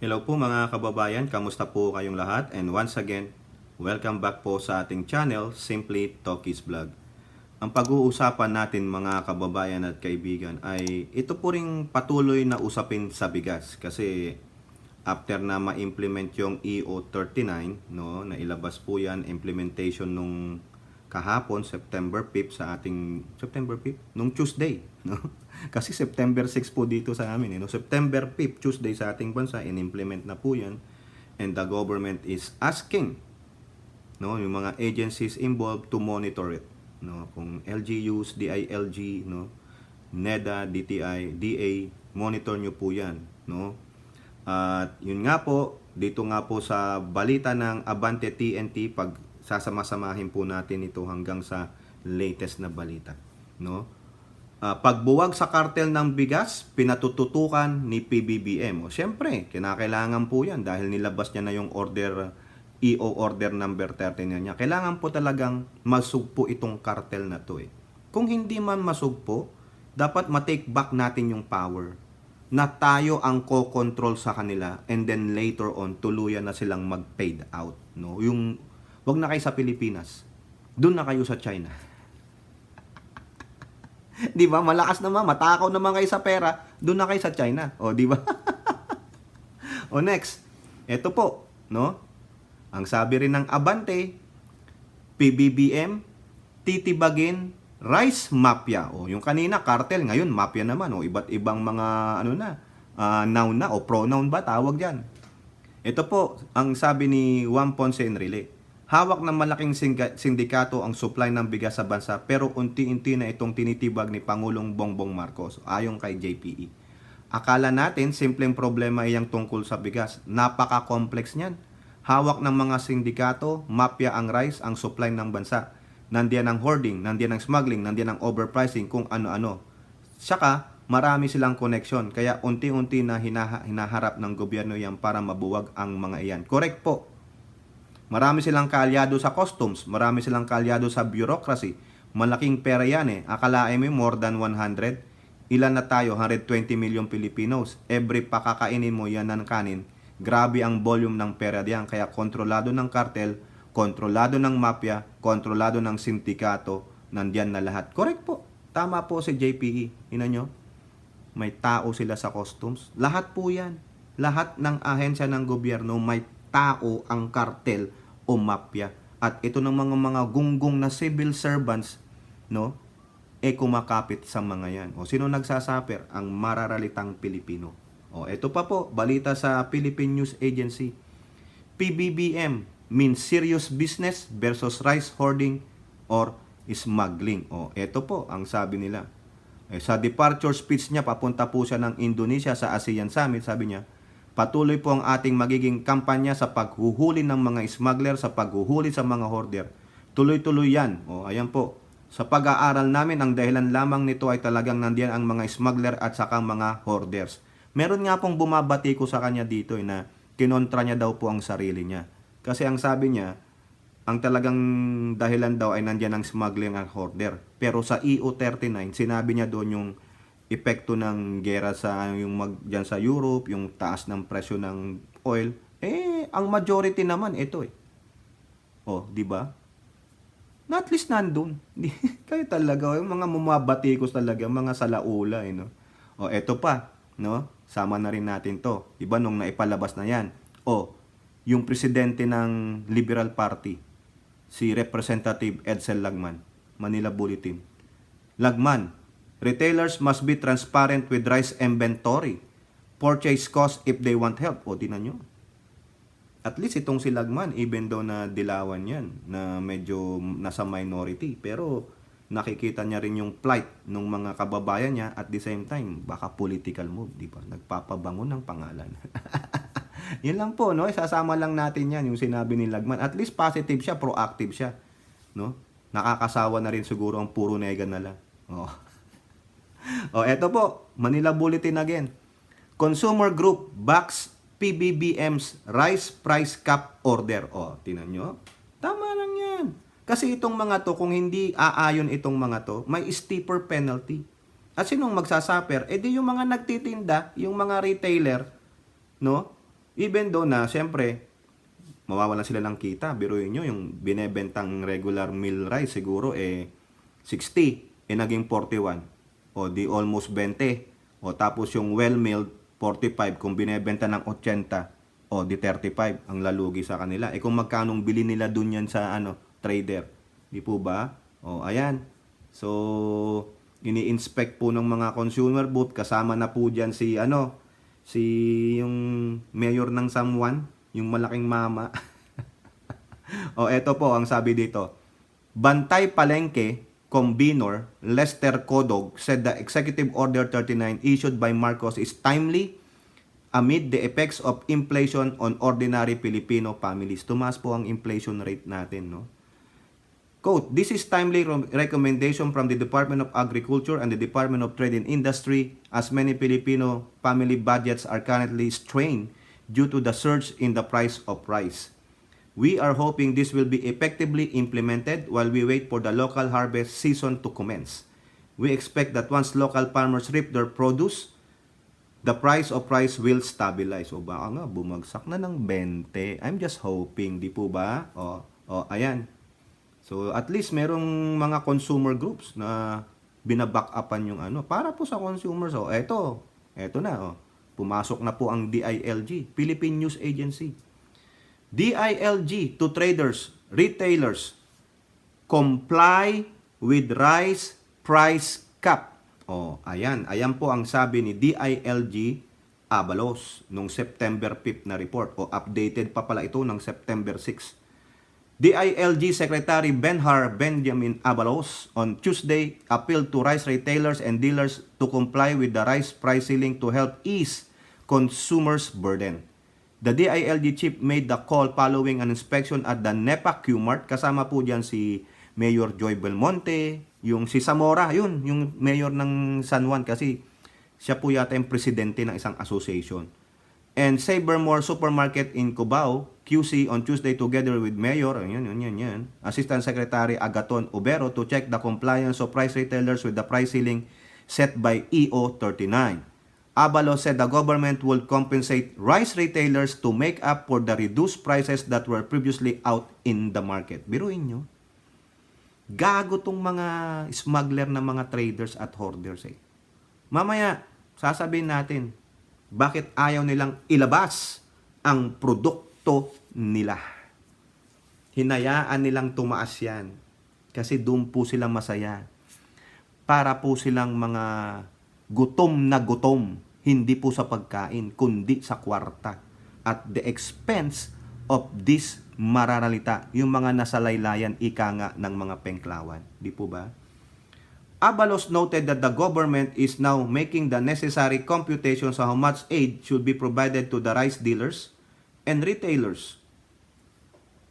Hello po mga kababayan, kamusta po kayong lahat? And once again, welcome back po sa ating channel, Simply Talkies Vlog. Ang pag-uusapan natin mga kababayan at kaibigan ay ito po ring patuloy na usapin sa bigas. Kasi after na ma-implement yung EO39, no, na ilabas po yan, implementation nung kahapon, September 5 sa ating September 5 nung Tuesday, no? Kasi September 6 po dito sa amin, no? September 5 Tuesday sa ating bansa, in-implement na po 'yan. And the government is asking, no, yung mga agencies involved to monitor it, no? Kung LGUs, DILG, no, NEDA, DTI, DA, monitor nyo po 'yan, no? At yun nga po, dito nga po sa balita ng Abante TNT, pag sasama-samahin po natin ito hanggang sa latest na balita, no? Pagbuwag sa kartel ng bigas, pinatututukan ni PBBM. O syempre, kinakailangan po yan dahil nilabas niya na yung order, EO order number 13 niya. Kailangan po talagang masugpo itong kartel na to eh. Kung hindi man masugpo, dapat ma-take back natin yung power na tayo ang ko-control sa kanila, and then later on tuluyan na silang mag-paid out, no? Yung wag na kayo sa Pilipinas, doon na kayo sa China. 'Di ba? Malakas naman, matakaw naman kayo sa pera, doon na kayo sa China. O, 'di ba? O next, ito po, no? Ang sabi rin ng Abante, PBBM titibagin rice mafia. O, yung kanina cartel, ngayon mafia naman. O, iba't ibang mga ano na, noun na o pronoun ba tawag diyan. Ito po ang sabi ni Juan Ponce Enrile. Hawak ng malaking sindikato ang supply ng bigas sa bansa, pero unti-unti na itong tinitibag ni Pangulong Bongbong Marcos, ayon kay JPE. Akala natin simpleng problema iyang tungkol sa bigas. Napaka-complex niyan. Hawak ng mga sindikato, mafia ang rice, ang supply ng bansa. Nandiyan ang hoarding, nandiyan ang smuggling, nandiyan ang overpricing, kung ano-ano. Saka, marami silang connection, kaya unti-unti na hinaharap ng gobyerno yan para mabuwag ang mga iyan. Correct po. Marami silang kaalyado sa customs, marami silang kaalyado sa bureaucracy. Malaking pera yan eh. Akalain mo more than 100. Ilan na tayo? 120 million Filipinos. Every pakakainin mo yan ng kanin, grabe ang volume ng pera diyan. Kaya kontrolado ng kartel, kontrolado ng mafia, kontrolado ng sindikato, nandiyan na lahat. Correct po. Tama po si JPE. Ina nyo? May tao sila sa customs. Lahat po yan. Lahat ng ahensya ng gobyerno may tao ang kartel o mafia. At ito ng mga gunggong na civil servants, no, kumakapit sa mga yan. O sino nagsasaper? Ang mararalitang Pilipino. O ito pa po, balita sa Philippine News Agency. PBBM means serious business versus rice hoarding or smuggling. O ito po ang sabi nila. Sa departure speech niya, papunta po siya ng Indonesia sa ASEAN Summit, sabi niya, patuloy po ang ating magiging kampanya sa paghuhuli ng mga smuggler, sa paghuhuli sa mga hoarder. Tuloy-tuloy yan. O, ayan po. Sa pag-aaral namin, ang dahilan lamang nito ay talagang nandiyan ang mga smuggler at saka mga hoarders. Meron nga pong bumabati ko sa kanya dito na kinontra niya daw po ang sarili niya. Kasi ang sabi niya, ang talagang dahilan daw ay nandiyan ang smuggling at hoarder. Pero sa EO39, sinabi niya doon yung epekto ng gera sa diyan sa Europe, yung taas ng presyo ng oil, ang majority naman ito eh. Oh, di ba? At least nandun. Kayo talaga, yung mga mumabatikos talaga, mga salaula no. Oh, eto pa, no? Sama na rin natin 'to. Iba nung naipalabas na 'yan. Oh, yung presidente ng Liberal Party, si Representative Edsel Lagman, Manila Bulletin. Lagman, retailers must be transparent with rice inventory, purchase cost if they want help. O, tinan nyo. At least itong si Lagman, even though na dilawan yan, na medyo nasa minority, pero nakikita niya rin yung plight ng mga kababayan niya, at the same time, baka political move, di ba? Nagpapabango ng pangalan. Yun lang po, no? Isasama lang natin yan, yung sinabi ni Lagman. At least positive siya, proactive siya, no? Nakakasawa na rin siguro ang puro nega na lang. Oh. O, eto po, Manila Bulletin again. Consumer Group backs PBBM's rice price cap order. O, tinan nyo. Tama lang yan. Kasi itong mga to, kung hindi aayon itong mga to, may steeper penalty. At sinong magsasaper? E di yung mga nagtitinda, yung mga retailer, no? Even though na, siyempre, mawawalan sila ng kita. Biruin nyo, yung binebentang regular meal rice, siguro, 60, naging 41. O, di almost 20. O, tapos yung well-milled, 45. Kung binebenta ng 80, o, di 35 ang lalugi sa kanila. Kung magkanong bili nila dun yan sa, trader. Di po ba? O, ayan. So, ini-inspect po ng mga consumer booth, kasama na po dyan si yung mayor ng San Juan, yung malaking mama. O eto po ang sabi dito. Bantay Palengke Convenor Lester Codog said the Executive Order 39 issued by Marcos is timely amid the effects of inflation on ordinary Filipino families. Tumaas po ang inflation rate natin, no? Quote, this is timely recommendation from the Department of Agriculture and the Department of Trade and Industry as many Filipino family budgets are currently strained due to the surge in the price of rice. We are hoping this will be effectively implemented while we wait for the local harvest season to commence. We expect that once local farmers reap their produce, the price of rice will stabilize. O baka nga, bumagsak na ng 20. I'm just hoping, di po ba? Ayan. So, at least merong mga consumer groups na binaback upan yung para po sa consumers. Eto na. Pumasok na po ang DILG, Philippine News Agency. DILG to traders, retailers, comply with rice price cap. Ayan po ang sabi ni DILG Abalos nung September 5 na report. Updated pa pala ito ng September 6. DILG Secretary Benhar Benjamin Abalos on Tuesday appealed to rice retailers and dealers to comply with the rice price ceiling to help ease consumers' burden. The DILG chief made the call following an inspection at the NEPA Qmart. Kasama po dyan si Mayor Joy Belmonte, yung si Zamora, yung mayor ng San Juan kasi siya po yata yung presidente ng isang association. And Sabermore Supermarket in Cubao, QC on Tuesday together with Mayor, Assistant Secretary Agaton Ubero to check the compliance of price retailers with the price ceiling set by EO 39. Abalos said the government will compensate rice retailers to make up for the reduced prices that were previously out in the market. Biruin nyo. Gago tong mga smuggler na mga traders at hoarders Mamaya, sasabihin natin, bakit ayaw nilang ilabas ang produkto nila? Hinayaan nilang tumaas yan. Kasi doon po sila masaya. Para po silang mga gutom na gutom. Hindi po sa pagkain, kundi sa kwarta. At the expense of this mararalita. Yung mga nasa laylayan, ika nga ng mga pengklawan. Di po ba? Abalos noted that the government is now making the necessary computations on how much aid should be provided to the rice dealers and retailers,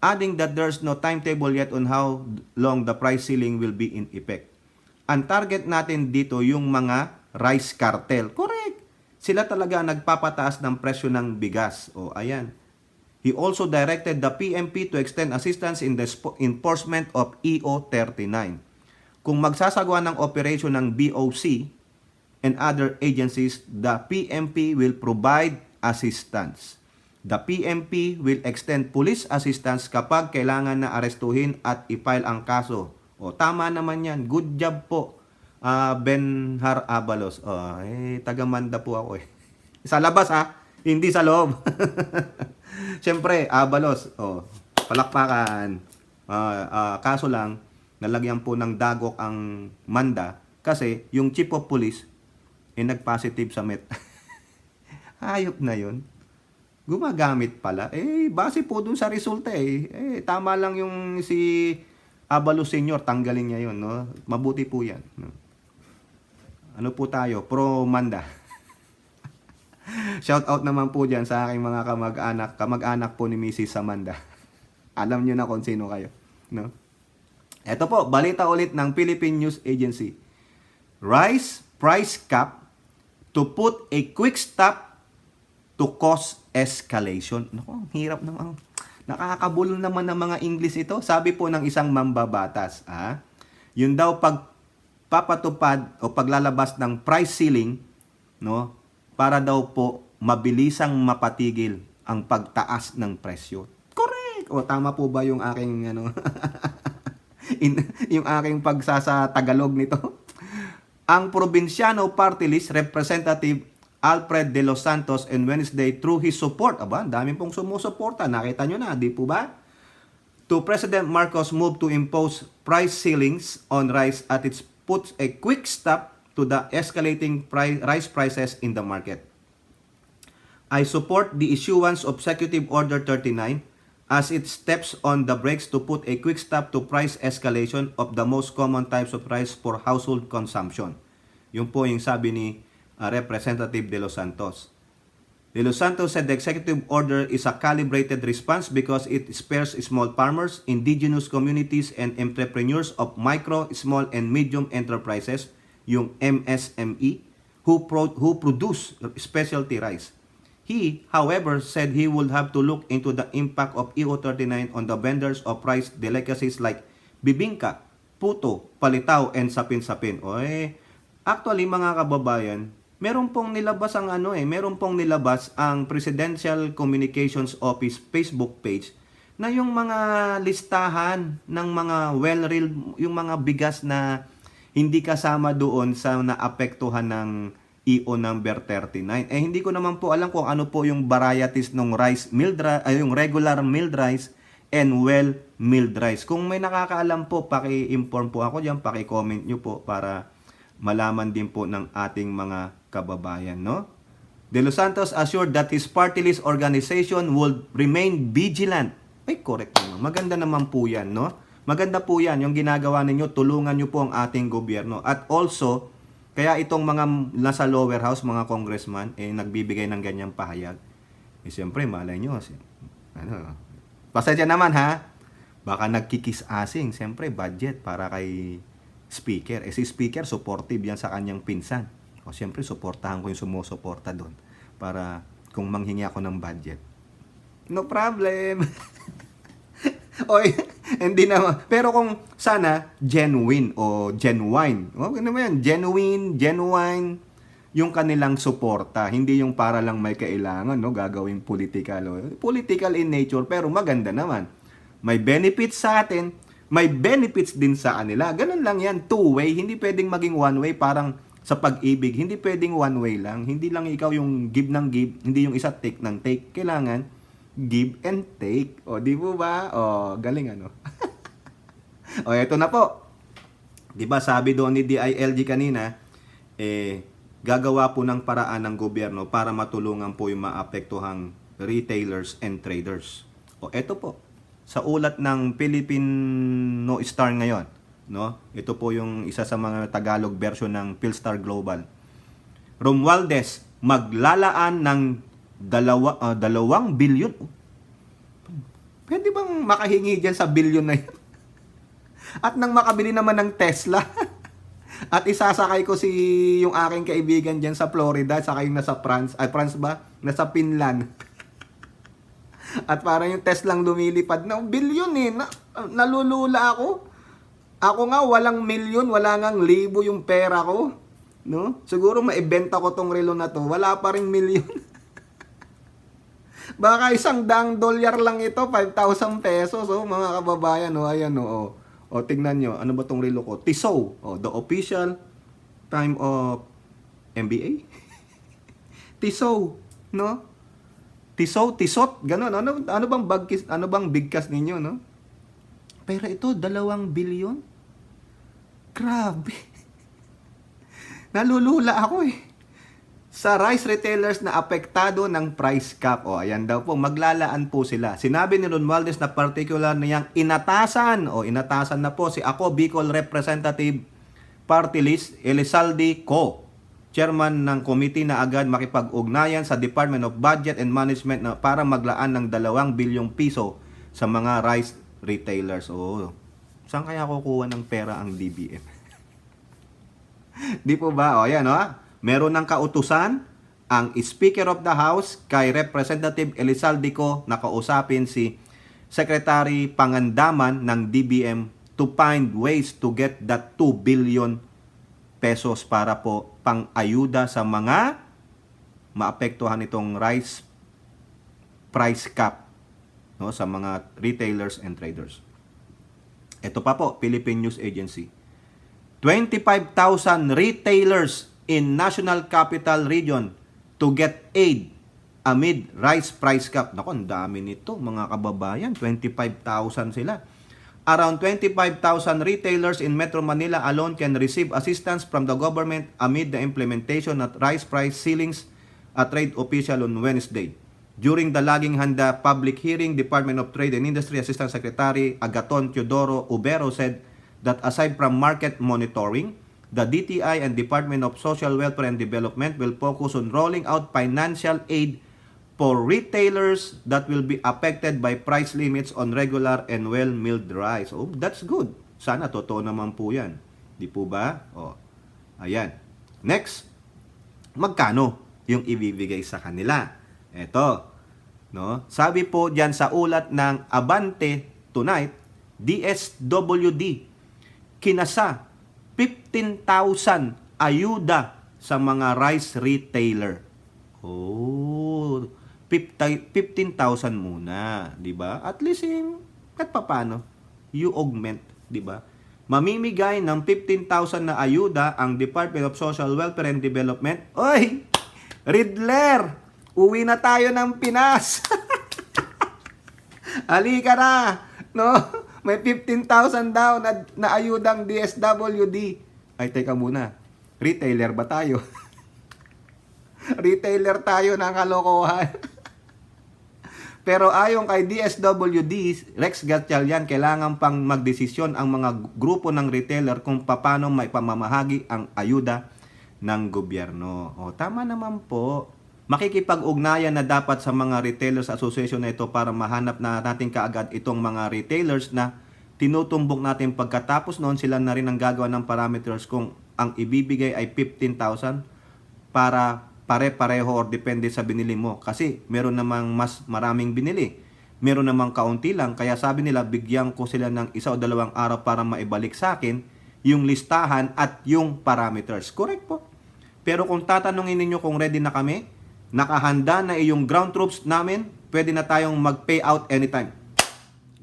adding that there's no timetable yet on how long the price ceiling will be in effect. Ang target natin dito yung mga rice cartel. Correct! Sila talaga nagpapataas ng presyo ng bigas. Ayan. He also directed the PMP to extend assistance in the enforcement of EO 39. Kung magsasagawa ng operation ng BOC and other agencies, the PMP will provide assistance. The PMP will extend police assistance kapag kailangan na arestuhin at i-file ang kaso. Tama naman yan. Good job po, Benhar Abalos. Taga-Manda po ako Sa labas hindi sa loob. Siyempre, Abalos. Palakpakan. Kaso lang, nalagyan po ng dagok ang Manda kasi yung chief of police nag-positive sa Met. Hayop na yun. Gumagamit pala. Base po dun sa resulta tama lang yung si Abalo Senior, tanggalin niya yun, no? Mabuti po yan. No? Ano po tayo? Pro Manda. Shout out naman po dyan sa aking mga kamag-anak po ni Mrs. Amanda. Alam nyo na kung sino kayo, no? Ito po, balita ulit ng Philippine News Agency. Rice price cap to put a quick stop to cost escalation. Naku, ang hirap naman. Nakakabulol naman ng mga English ito. Sabi po ng isang mambabatas, yun daw pagpapatupad o paglalabas ng price ceiling, no, para daw po mabilisang mapatigil ang pagtaas ng presyo. Correct! O tama po ba yung aking yung aking pagsasa Tagalog nito? Ang Probinsyano Party List Representative Alfred De Los Santos on Wednesday through his support. Aba, dami pong sumusuporta. Nakita nyo na, di po ba? To President Marcos move to impose price ceilings on rice at it puts a quick stop to the escalating rice prices in the market. I support the issuance of Executive Order 39 as it steps on the brakes to put a quick stop to price escalation of the most common types of rice for household consumption. Yun po yung sabi ni Representative De Los Santos. De Los Santos said the executive order is a calibrated response because it spares small farmers, indigenous communities, and entrepreneurs of micro, small, and medium enterprises, yung MSME, who produce specialty rice. He, however, said he would have to look into the impact of EO39 on the vendors of rice delicacies like bibingka, puto, palitaw, and sapin-sapin. Actually, mga kababayan, meron pong nilabas ang Presidential Communications Office Facebook page na yung mga listahan ng mga yung mga bigas na hindi kasama doon sa naapektuhan ng EO number 39. Hindi ko naman po alam kung ano po yung varieties ng rice milled rice, yung regular milled rice and well milled rice. Kung may nakakaalam po, paki-inform po ako diyan, paki-comment niyo po para malaman din po ng ating mga kababayan, no? De Los Santos assured that his party list organization would remain vigilant. Correct naman. Maganda naman po yan, no? Maganda po yan, yung ginagawa ninyo, tulungan nyo po ang ating gobyerno. At also, kaya itong mga nasa lower house, mga congressman, nagbibigay ng ganyang pahayag. Siyempre, malay nyo, pasensya naman ha, baka nagkikis-asing, siyempre, budget para kay speaker. Si speaker, supportive yan sa kanyang pinsan. Siyempre, suportahan ko yung sumusuporta doon para kung manghingi ako ng budget. No problem. Hindi naman. Pero kung sana, genuine o genuine. Ano yan? Genuine yung kanilang suporta. Hindi yung para lang may kailangan, no? Gagawing political. Political in nature, pero maganda naman. May benefits sa atin, may benefits din sa kanila. Ganun lang yan. Two-way. Hindi pwedeng maging one-way. Parang sa pag-ibig, hindi pwedeng one way lang. Hindi lang ikaw yung give ng give, hindi yung isa take ng take. Kailangan give and take. Di po ba? Galing ano. Eto na po. 'Di ba sabi doon ni DILG kanina, gagawa po ng paraan ng gobyerno para matulungan po yung maapektuhang retailers and traders. Eto po. Sa ulat ng Filipino Star ngayon, no? Ito po yung isa sa mga Tagalog version ng Philstar Global. Romualdez maglalaan ng 2 bilyon. Pwede bang makahingi diyan sa bilyon na yan? At nang makabili naman ng Tesla. At isasakay ko yung aking kaibigan diyan sa Florida, saka yung nasa France, France ba? Nasa Finland. At parang yung Tesla lang lumilipad na bilyon nalulula ako. Ako nga, walang milyon, wala ngang libo yung pera ko. No? Siguro maibenta ko tong relo na to, wala pa ring milyon. Baka $100 lang ito, 5,000 pesos. Mga kababayan, ayan, tingnan nyo, ano ba tong relo ko? Tissot, the official time of NBA. Tissot, no? Tissot, gano'n. Ano bang bigkas ninyo, no? Pero ito, 2 bilyon? Grabe. Nalulula ako Sa rice retailers na apektado ng price cap. Ayan daw po, maglalaan po sila. Sinabi ni Romualdez na particular niyang inatasan na po si Ako Bicol Representative Party List Elizalde Co, chairman ng committee na agad makipag-ugnayan sa Department of Budget and Management na para maglaan ng 2 bilyong piso sa mga rice retailers. Saan kaya kukuha ng pera ang DBM? Di po ba? Ayan, meron ng kautusan ang Speaker of the House kay Representative Elizalde Co na kausapin si Secretary Pangandaman ng DBM to find ways to get that 2 billion pesos para po pang-ayuda sa mga maapektuhan itong rice price cap, no, sa mga retailers and traders. Ito pa po, Philippine News Agency. 25,000 retailers in National Capital Region to get aid amid rice price cap. Naku, ang dami nito mga kababayan. 25,000 sila. Around 25,000 retailers in Metro Manila alone can receive assistance from the government amid the implementation of rice price ceilings, a trade official on Wednesday. During the Laging Handa public hearing, Department of Trade and Industry Assistant Secretary Agaton Teodoro Ubero said that aside from market monitoring, the DTI and Department of Social Welfare and Development will focus on rolling out financial aid for retailers that will be affected by price limits on regular and well-milled rice. Oh, that's good. Sana totoo naman po yan. Di po ba? Oh, ayan. Next, magkano yung ibibigay sa kanila? Eto, no? Sabi po diyan sa ulat ng Abante Tonight, DSWD, kinasa 15,000 ayuda sa mga rice retailer. Oh, 15,000 muna, 'di ba? At least kahit papaano, you augment, 'di ba? Mamimigay ng 15,000 na ayuda ang Department of Social Welfare and Development. Oy, Riddler, uwi na tayo ng Pinas. Halika na, no? May 15,000 daw na ayudang DSWD. Ay, teka muna. Retailer ba tayo? Retailer tayo ng kalokohan. Pero ayon kay DSWD, Rex Gatchalian, kailangan pang magdesisyon ang mga grupo ng retailer kung paano may pamamahagi ang ayuda ng gobyerno. O, tama naman po. Makikipag-ugnayan na dapat sa mga retailers association na ito para mahanap na natin kaagad itong mga retailers na tinutumbok natin pagkatapos noon sila na rin ang gagawa ng parameters kung ang ibibigay ay 15,000 para pare-pareho or depende sa binili mo. Kasi meron namang mas maraming binili. Meron namang kaunti lang. Kaya sabi nila, bigyan ko sila ng 1 o 2 araw para maibalik sa akin yung listahan at yung parameters. Correct po. Pero kung tatanungin ninyo kung ready na kami, nakahanda na yung ground troops namin, pwede na tayong mag-payout anytime.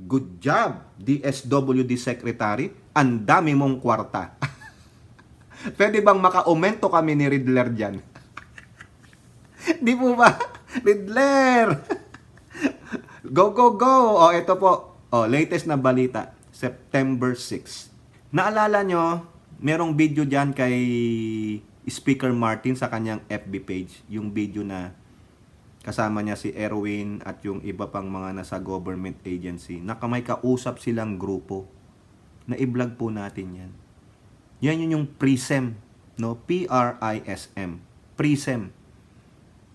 Good job, DSWD Secretary. Ang dami mong kwarta. Pwede bang maka-aumento kami ni Riddler dyan? Di po ba? Riddler! Go, go, go! O, ito po. O, latest na balita. September 6. Naalala nyo, merong video dyan kay Speaker Martin sa kanyang FB page. Yung video na kasama niya si Erwin at yung iba pang mga nasa government agency. May kausap silang grupo. Na i-vlog po natin yan. Yan yun yung PRISM. No? P-R-I-S-M. PRISM.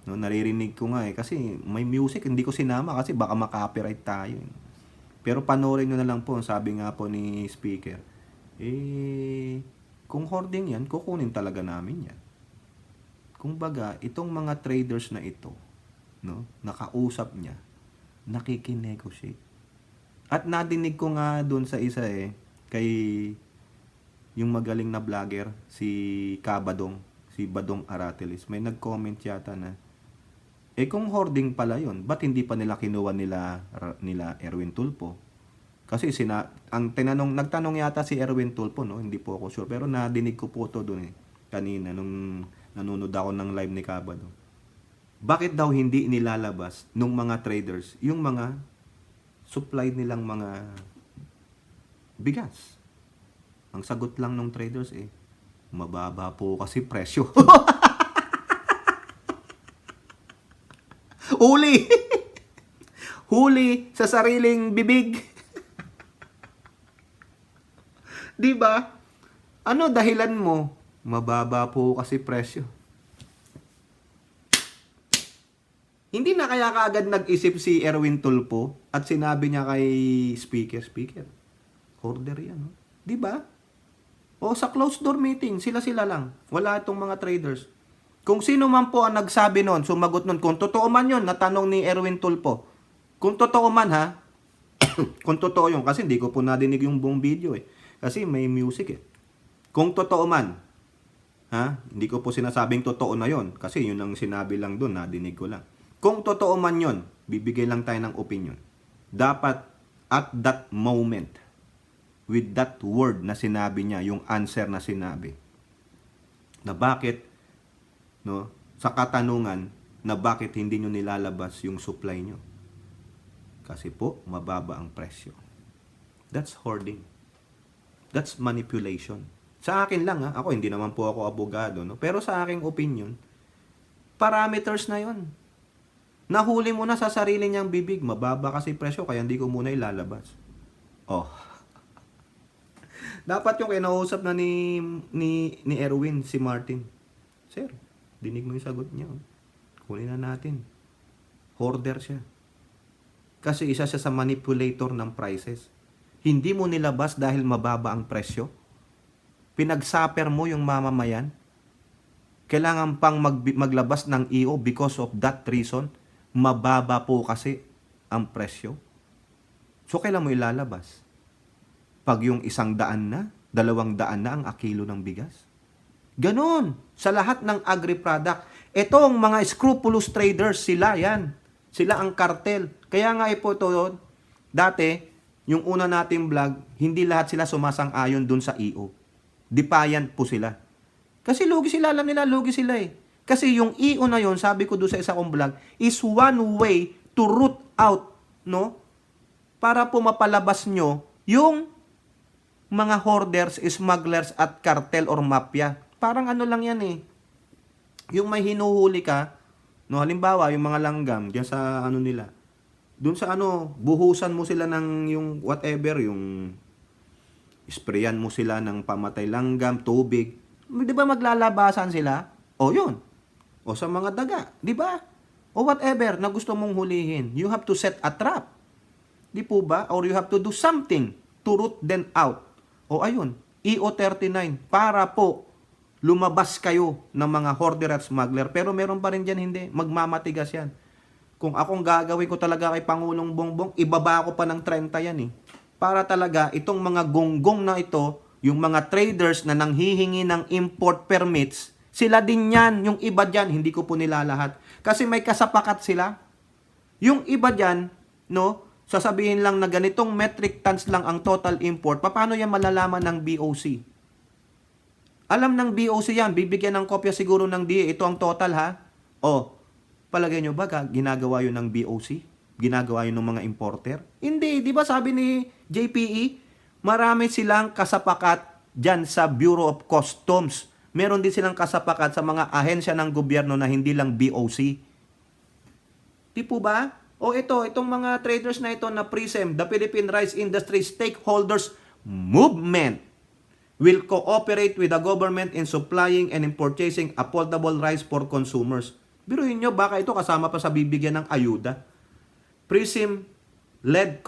No, naririnig ko nga kasi may music, hindi ko sinama kasi baka makapiright tayo. Pero panoorin nyo na lang po, sabi nga po ni speaker, kung hoarding yan, kukunin talaga namin yan. Kung baga, itong mga traders na ito, no, nakausap niya, nakikinegotiate. At nadinig ko nga doon sa isa kay yung magaling na vlogger, si Kabadong, si Badong Aratelis, may nag-comment yata na, kung hoarding pala yun, ba't hindi pa nila kinuha nila Erwin Tulfo? Kasi nagtanong yata si Erwin Tulfo, no? Hindi po ako sure. Pero nadinig ko po ito doon kanina, nung nanonood ako ng live ni Kabado. Bakit daw hindi nilalabas nung mga traders yung mga supply nilang mga bigas? Ang sagot lang ng traders mababa po kasi presyo. Huli! Huli sa sariling bibig. Di ba? Ano dahilan mo? Mababa po kasi presyo. Hindi na kaya kaagad nag-isip si Erwin Tulfo at sinabi niya kay speaker, order yan. Di ba? O sa closed door meeting, sila-sila lang. Wala itong mga traders. Kung sino man po ang nagsabi noon, sumagot noon, kung totoo man yun, natanong ni Erwin Tulfo. Kung totoo man kung totoo yun, kasi hindi ko po nadinig yung buong video Kasi may music Kung totoo man, hindi ko po sinasabing totoo na yun, kasi yun ang sinabi lang doon, nadinig ko lang. Kung totoo man yun, bibigay lang tayo ng opinion. Dapat at that moment, with that word na sinabi niya, yung answer na sinabi, na bakit, no, sa katanungan, na bakit hindi nyo nilalabas yung supply nyo. Kasi po, mababa ang presyo. That's hoarding. That's manipulation. Sa akin lang, ako hindi naman po ako abogado, no? Pero sa aking opinion, parameters na yon. Nahuli mo na sa sarili niyang bibig, mababa kasi presyo, kaya hindi ko muna ilalabas. Oh. Dapat yung kinausap na ni Erwin, si Martin. Sir, dinig mo yung sagot niya. Kunin na natin. Hoarder siya. Kasi isa siya sa manipulator ng prices. Hindi mo nilabas dahil mababa ang presyo. Pinagsaper mo yung mamamayan. Kailangan pang maglabas ng EO because of that reason. Mababa po kasi ang presyo. So, kailan mo ilalabas? Pag yung 100 na, 200 na ang akilo ng bigas? Ganon. Sa lahat ng agri-product. Itong mga scrupulous traders, sila yan. Sila ang kartel. Kaya nga po ito, dati, yung una nating vlog, hindi lahat sila sumasang-ayon dun sa EO. Defiant po sila. Kasi lugi sila, alam nila, lugi sila eh. Kasi yung EO na yon, sabi ko doon sa isa kong vlog, is one way to root out, no? Para po mapalabas nyo yung mga hoarders, smugglers at cartel or mafia. Parang ano lang yan eh. Yung may hinuhuli ka, no, halimbawa yung mga langgam diyan sa ano nila. Doon sa ano, buhusan mo sila ng yung whatever, yung sprayan mo sila ng pamatay langgam, tubig. 'Di ba maglalabasan sila? O yun. O sa mga daga, 'di ba? O whatever na gusto mong hulihin, you have to set a trap. Di po ba? Or you have to do something to root them out. O ayun, EO39 para po lumabas kayo ng mga hoarder at smuggler. Pero meron pa rin dyan hindi. Magmamatigas yan. Kung akong gagawin ko talaga kay Pangulong Bongbong, ibaba ko pa ng 30 yan eh. Para talaga itong mga gonggong na ito, yung mga traders na nanghihingi ng import permits, sila din yan. Yung iba dyan, hindi ko po nilalahat. Kasi may kasapakat sila. Yung iba dyan, no, sasabihin lang na ganitong metric tons lang ang total import. Paano yan malalaman ng BOC? Alam ng BOC yan, bibigyan ng kopya siguro ng DA. Ito ang total ha. O, palagay nyo ba ginagawa yun ng BOC? Ginagawa yun ng mga importer? Hindi, di ba sabi ni JPE, marami silang kasapakat dyan sa Bureau of Customs. Meron din silang kasapakat sa mga ahensya ng gobyerno na hindi lang BOC. Di po ba? O itong mga traders na ito na PRISM, the Philippine Rice Industry Stakeholders Movement, will cooperate with the government in supplying and in purchasing affordable rice for consumers. Biruin nyo, baka ito kasama pa sa bibigyan ng ayuda. PRISM-led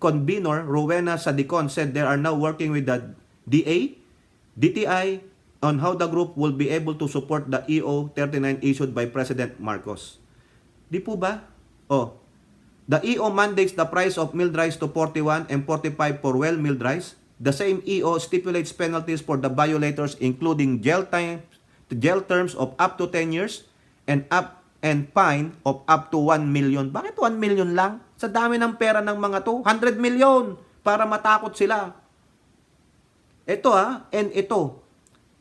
convener Rowena Sadicon said they are now working with the DA, DTI on how the group will be able to support the EO 39 issued by President Marcos. Di po ba? The EO mandates the price of milled rice to 41 and 45 for well-milled rice. The same EO stipulates penalties for the violators including jail terms of up to 10 years and fine of up to 1 million. Bakit 1 million lang? Sa dami ng pera ng mga to, 100 million para matakot sila. Ito and ito,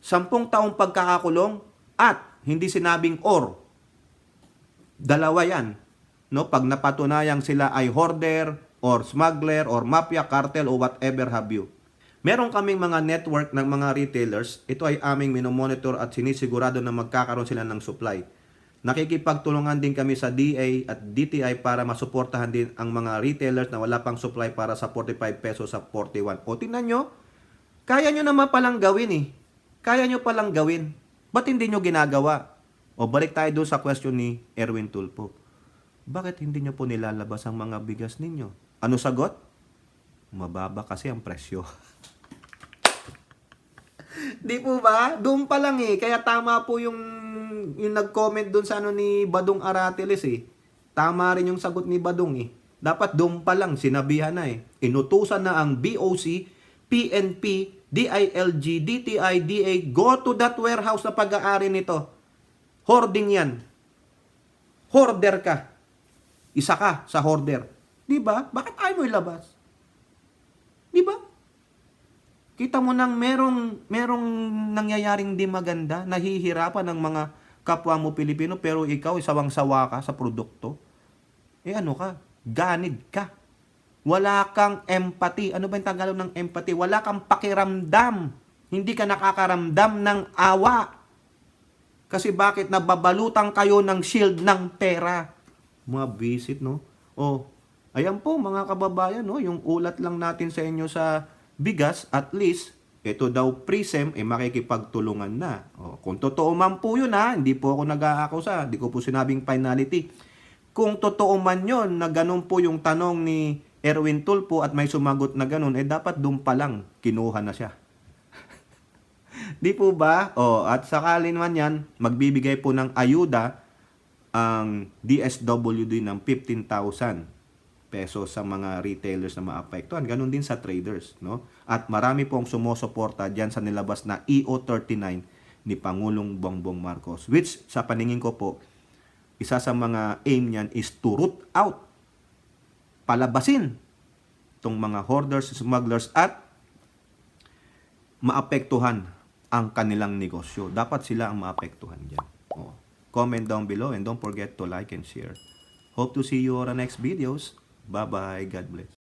10 taong pagkakakulong at hindi sinabing or. Dalawa yan. No, pag napatunayang sila ay hoarder or smuggler or mafia, cartel o whatever have you. Meron kaming mga network ng mga retailers. Ito ay aming minomonitor at sinisigurado na magkakaroon sila ng supply. Nakikipagtulungan din kami sa DA at DTI para masuportahan din ang mga retailers na wala pang supply para sa 45 pesos sa 41. O tingnan nyo, kaya nyo naman palang gawin eh. Kaya nyo palang gawin. Ba't hindi nyo ginagawa? O balik tayo doon sa question ni Erwin Tulfo. Bakit hindi nyo po nilalabas ang mga bigas ninyo? Ano sagot? Mababa kasi ang presyo. Di po ba? Doon pa lang eh. Kaya tama po yung nag-comment doon sa ano ni Badong Aratiles eh. Tama rin yung sagot ni Badong eh. Dapat doon pa lang sinabihan na eh. Inutusan na ang BOC, PNP, DILG, DTI, DA, go to that warehouse na pag-aari nito. Hoarding yan. Hoarder ka. isa ka sa hoarder. Di ba? Bakit ayaw mo ilabas? Di ba? Kita mo nang merong nangyayaring di maganda, nahihirapan ng mga kapwa mo Pilipino, pero ikaw sawang-sawa ka sa produkto. Ano ka? Ganid ka. Wala kang empathy. Ano ba yung Tagalog ng empathy? Wala kang pakiramdam. Hindi ka nakakaramdam ng awa. Kasi bakit? Nababalutan kayo ng shield ng pera. Mga visit, no? Ayan po mga kababayan, no? Yung ulat lang natin sa inyo sa bigas, at least, ito daw Prism, makikipagtulungan na. Kung totoo man po yun, hindi po ako nag-aakusa, hindi ko po sinabing finality. Kung totoo man yun, na ganun po yung tanong ni Erwin Tulfo at may sumagot na ganun, dapat doon pa lang, kinuha na siya. Di po ba? At sakali naman yan, magbibigay po ng ayuda ang DSWD ng 15,000 pesos sa mga retailers na maapektuhan. Ganon din sa traders, no? At marami pong sumusuporta diyan sa nilabas na EO39 ni Pangulong Bongbong Marcos, which sa paningin ko po, isa sa mga aim niyan is to root out, palabasin tong mga hoarders, smugglers, at maapektuhan ang kanilang negosyo. Dapat sila ang maapektuhan diyan. Comment down below and don't forget to like and share. Hope to see you on the next videos. Bye-bye. God bless.